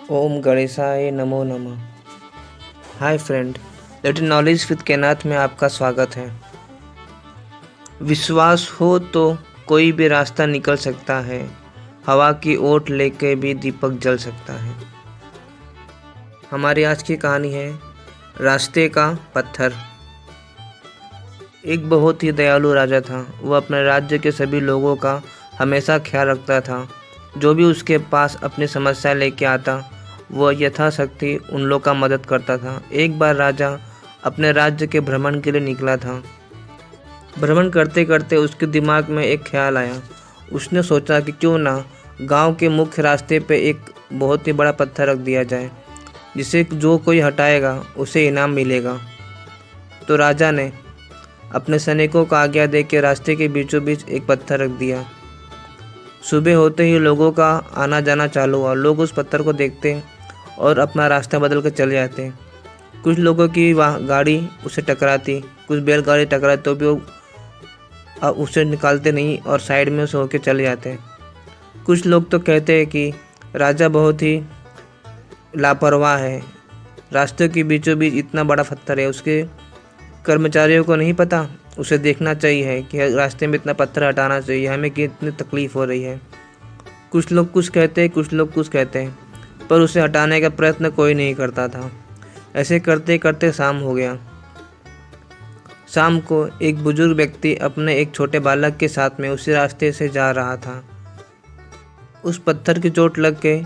ओम गणेशाय नमो नमः। Hi friend, little knowledge with केनाथ में आपका स्वागत है। विश्वास हो तो कोई भी रास्ता निकल सकता है, हवा की ओट लेके भी दीपक जल सकता है। हमारी आज की कहानी है रास्ते का पत्थर। एक बहुत ही दयालु राजा था। वह अपने राज्य के सभी लोगों का हमेशा ख्याल रखता था। जो भी उसके पास अपनी समस्या लेके आता, वह यथाशक्ति उन लोगों का मदद करता था। एक बार राजा अपने राज्य के भ्रमण के लिए निकला था। भ्रमण करते करते उसके दिमाग में एक ख्याल आया। उसने सोचा कि क्यों ना गांव के मुख्य रास्ते पे एक बहुत ही बड़ा पत्थर रख दिया जाए, जिसे जो कोई हटाएगा उसे इनाम मिलेगा। तो राजा ने अपने सैनिकों को आज्ञा दे के रास्ते के बीचों बीच एक पत्थर रख दिया। सुबह होते ही लोगों का आना जाना चालू हुआ। लोग उस पत्थर को देखते और अपना रास्ता बदल कर चले जाते। कुछ लोगों की गाड़ी उसे टकराती, कुछ बैलगाड़ी टकराती तो भी वो उसे निकालते नहीं और साइड में उसे होके चले जाते। कुछ लोग तो कहते हैं कि राजा बहुत ही लापरवाह है। रास्ते के बीचों बीच इतना बड़ा पत्थर है, उसके कर्मचारियों को नहीं पता, उसे देखना चाहिए कि रास्ते में इतना पत्थर हटाना चाहिए, हमें कितनी तकलीफ़ हो रही है। कुछ लोग कुछ कहते हैं, कुछ लोग कुछ कहते हैं, पर उसे हटाने का प्रयत्न कोई नहीं करता था। ऐसे करते करते शाम हो गया। शाम को एक बुजुर्ग व्यक्ति अपने एक छोटे बालक के साथ में उसी रास्ते से जा रहा था। उस पत्थर की चोट लग के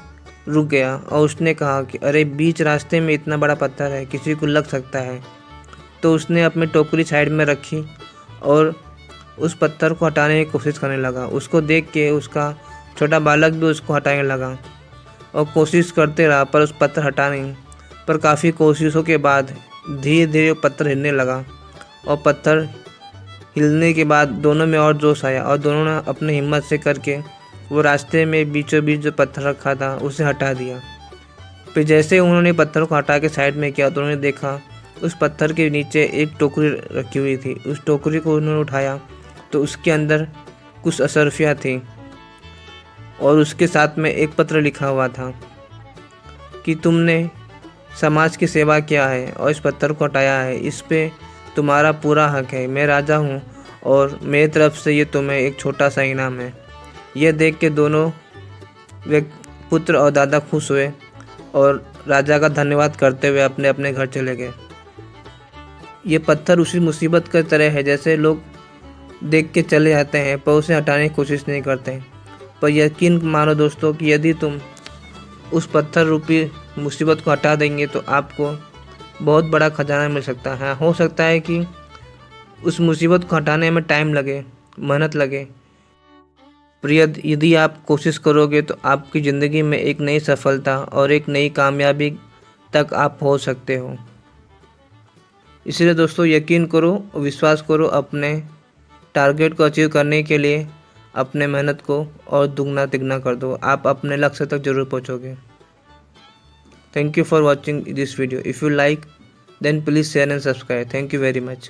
रुक गया और उसने कहा कि अरे, बीच रास्ते में इतना बड़ा पत्थर है, किसी को लग सकता है। तो उसने अपनी टोकरी साइड में रखी और उस पत्थर को हटाने की कोशिश करने लगा। उसको देख के उसका छोटा बालक भी उसको हटाने लगा और कोशिश करते रहा, पर उस पत्थर हटा नहीं। पर काफ़ी कोशिशों के बाद धीरे धीरे वो पत्थर हिलने लगा और पत्थर हिलने के बाद दोनों में और जोश आया और दोनों ने अपनी हिम्मत से करके वो रास्ते में बीचों बीच जो पत्थर रखा था उसे हटा दिया। फिर जैसे उन्होंने पत्थर को हटा के साइड में किया तो उन्होंने देखा उस पत्थर के नीचे एक टोकरी रखी हुई थी। उस टोकरी को उन्होंने उठाया तो उसके अंदर कुछ अशर्फियाँ थी और उसके साथ में एक पत्र लिखा हुआ था कि तुमने समाज की सेवा किया है और इस पत्थर को हटाया है, इस पे तुम्हारा पूरा हक है। मैं राजा हूँ और मेरी तरफ से ये तुम्हें एक छोटा सा इनाम है। यह देख के दोनों पुत्र और दादा खुश हुए और राजा का धन्यवाद करते हुए अपने अपने घर चले गए। ये पत्थर उसी मुसीबत की तरह है, जैसे लोग देख के चले जाते हैं पर उसे हटाने की कोशिश नहीं करते। पर यकीन मानो दोस्तों कि यदि तुम उस पत्थर रूपी मुसीबत को हटा देंगे तो आपको बहुत बड़ा खजाना मिल सकता है। हो सकता है कि उस मुसीबत को हटाने में टाइम लगे, मेहनत लगे, पर यदि आप कोशिश करोगे तो आपकी ज़िंदगी में एक नई सफलता और एक नई कामयाबी तक आप पहुंच सकते हो। इसलिए दोस्तों यकीन करो, विश्वास करो, अपने टारगेट को अचीव करने के लिए अपने मेहनत को और दुगना तिगना कर दो। आप अपने लक्ष्य तक जरूर पहुंचोगे। Thank you for watching this video. If you like then please share and subscribe. Thank you very much.